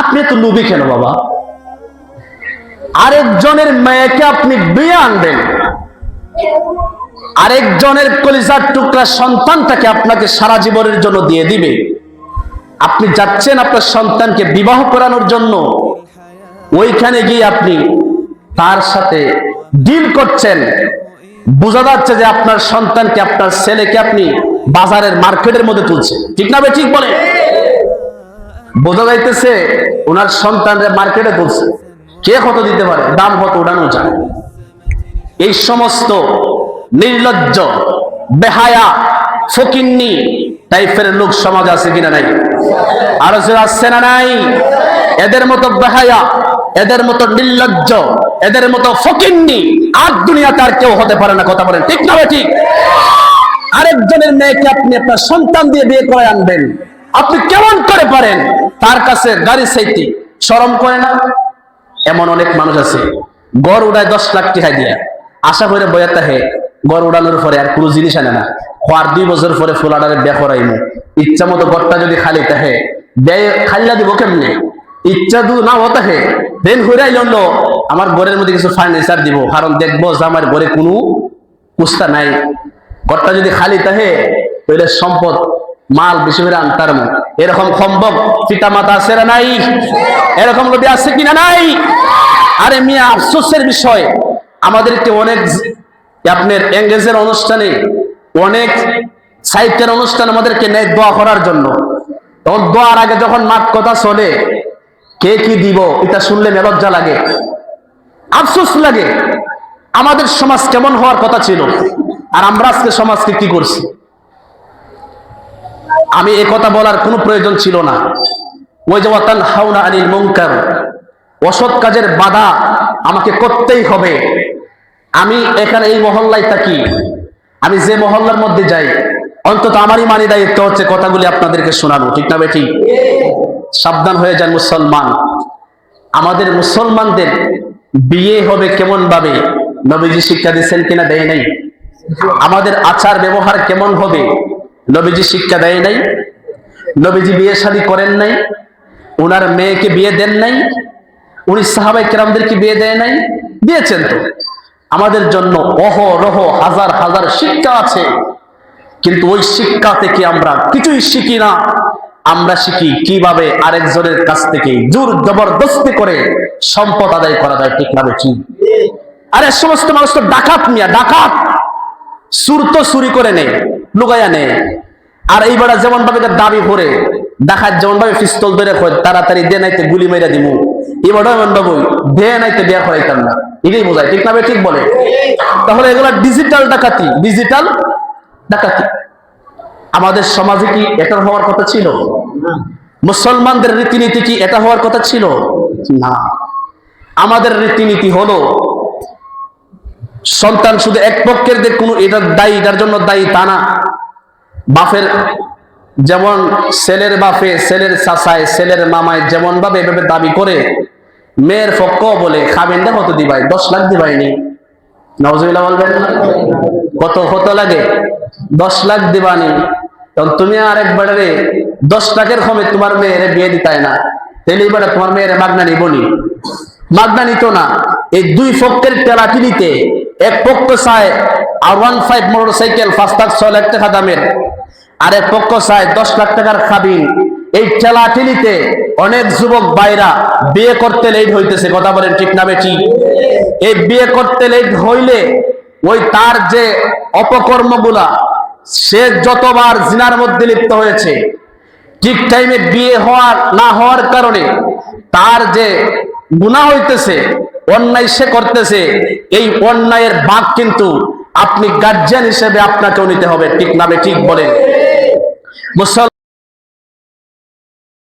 আপনি তো লোভী কেন বাবা? আরেকজনের মেয়েকে আপনি বিয়ে আনবেন, আরেকজনের কলিজার টুকরা সন্তানটাকে আপনাকে সারা জীবনের জন্য দিয়ে দিবে। আপনি যাচ্ছেন আপনার সন্তানকে বিবাহ করানোর জন্য, ওইখানে গিয়ে আপনি তার সাথে ডিল করছেন। বোঝা যাচ্ছে যে আপনার সন্তানকে, আপনার ছেলেকে আপনি বাজারের মার্কেটের মধ্যে তুলছেন। ঠিক না ভাই? ঠিক বলে বোঝা যাইতেছে ওনার সন্তানরা মার্কেটে তুলছে। কে কত দিতে পারে, দাম কত উঠানো যায়। এই সমস্ত নির্লজ্জ, বেহায়া, ফকিন্নি টাইপের লোক সমাজ আছে কিনা নাই? আরো আসছে না নাই? এদের মতো বেহায়া, এদের মতো নির্লজ্জ, এদের মতো ফকিন্নি আর দুনিয়াতে আর কেউ হতে পারে না। কথা বলেন ঠিক না? ঠিক। আরেকজনের মেয়েকে আপনি আপনার সন্তান দিয়ে বিয়ে করে আনবেন, আপনি কেমন করে পারেন? তার কাছে গাড়ি চাইতে শরম করে না? এমন অনেক মানুষ আছে গড় উড়ায় 10 লাখ টাকা দিয়ে, আশা করে বয়াতে হে গড় উড়ানোর পরে আর কোনো জিনিস আনে না। আর 2 বছর পরে ফুলাডারে বিয়ে করাইমু, ইচ্ছা মতো গড়টা যদি খালি তাহে ব্যয় খাইলা দিব কেমনে? ইচ্ছা দু না হতে হে দেন ঘুরাই লড়লো আমার ঘরের মধ্যে কিছু ফার্নিচার দিব, কারণ দেখবো যে আমার ঘরে কোনো কুস্তা নাই। ঘরটা যদি খালি তাহে তাহলে সম্পদ মাল বেশি করে আনতার। এরকম সম্ভব পিতা মাতা আছে না নাই? এরকম লোক আছে কিনা নাই? আরে মিয়া, আফসোসের বিষয় আমাদেরকে অনেক আপনার এঙ্গেজের অনুষ্ঠানে, অনেক সাহিত্যের অনুষ্ঠান আমাদেরকে নেয় দোয়া করার জন্য। তখন দোয়ার আগে যখন মাঠ কথা চলে, কে কি দিব এটা শুনলে লজ্জা লাগে, আফসোস লাগে। আমাদের সমাজ কেমন হওয়ার কথা ছিল, আর আমরা আজকে সমাজকে কি করছি? আমি এ কথা বলার কোনো প্রয়োজন ছিল না। ওই যে ওয়াতানহাউনা আনিল মুনকার, অসৎ কাজের বাধা আমাকে করতেই হবে। আমি এখানে এই মহল্লায় থাকি, আমি যে মহল্লার মধ্যে যাই, অন্তত আমারই মানি দায়িত্ব হচ্ছে কথাগুলি আপনাদেরকে শোনানো। ঠিক না বেঠিক? সাবধান হয়ে যান মুসলমান। আমাদের মুসলমানদের বিয়ে হবে কেমন ভাবে, নবীজি শিক্ষা দিচ্ছেন কিনা? দেয় নাই। আমাদের আচার ব্যবহার কেমন হবে, নবীজি শিক্ষা দেয় নাই। নবীজি বিয়ে শাদী করেন নাই, ওনার মেয়েকে বিয়ে দেন নাই, উনি সাহাবায়ে কেরামদেরকে বিয়ে দেয় নাই? দিয়েছেন তো। আমাদের জন্য অহরহ হাজার হাজার শিক্ষা আছে, কিন্তু ওই শিক্ষা থেকে আমরা কিছুই শিখি না। আমরা শিখি কিভাবে আরেকজনের কাছ থেকে জোর জবরদস্তি করে সম্পদ আদায় করা যায়। ঠিক না বেঠিক? আরে সমস্ত মানুষ তো ডাকাত মিয়া, ডাকাত। চুর তো চুরি করে নেয়, লুকাইয়া নেয়। আর এইবার যেমন ভাবে দাবি করে ডাকাত, যেমন ভাবে পিস্তল ধরে তাড়াতাড়ি দে নাইতে গুলি মেরা দিমু, এবার এমন ভাবে দে নাইতে বিয়া করাইতাম না, এটাই বোঝায়। ঠিক না ঠিক বলে? তাহলে এগুলা ডিজিটাল ডাকাতি, ডিজিটাল ডাকাতি। আমাদের সমাজে কি এটা হওয়ার কথা ছিল? মুসলমানদের রীতিনীতি কি এটা হওয়ার কথা ছিল? না। আমাদের রীতিনীতি হলো সন্তান শুধু এক পক্ষের যে কোনো এটা দায়ী, এটার জন্য দায়ী তা না। বাপের যেমন ছেলের বাপে, ছেলের চাচায়, ছেলের মামায় যেমন ভাবে এভাবে দাবি করে, মেয়ের পক্ষ বলে খাবেনটা কত দিবাই? 10 লাখ দিবাইনি। নাউজুবিল্লাহ বলবেন। কত লাগে? 10 লাখ দিবানি। তখন তুমি আর একবারে 10 লাখের কমে তোমার মেয়ের বিয়ে দিতাই না, তাহলে এবারে তোমার মেয়ের মাগনা নিবনি? মাগনা নিত না। এই দুই পক্ষের টেলাটিলিতে এক পক্ষ চায় R15 মোটরসাইকেল 5 লাখ 6 লাখ টাকা দামের, আর এক পক্ষ চায় 10 লাখ টাকার খাবিন। এই ঠেলাঠেলিতে অনেক যুবক ভাইরা বিয়ে করতে লেট হইতেছে। কথা বলেন ঠিক না বেঠিক? এই বিয়ে করতে লেট হইলে ওই তার যে অপকর্মগুলা, সে যতবার জিনার মধ্যে লিপ্ত হয়েছে, ঠিক টাইমে বিয়ে হওয়ার না হওয়ার কারণে তার যে গুনাহ হইতেছে, অন্যায় সে করতেছে, এই অন্যায়ের ভাগ কিন্তু আপনি গার্জিয়ান হিসেবে আপনাকেও নিতে হবে। ঠিক না বেঠিক বলেন? মুসলমান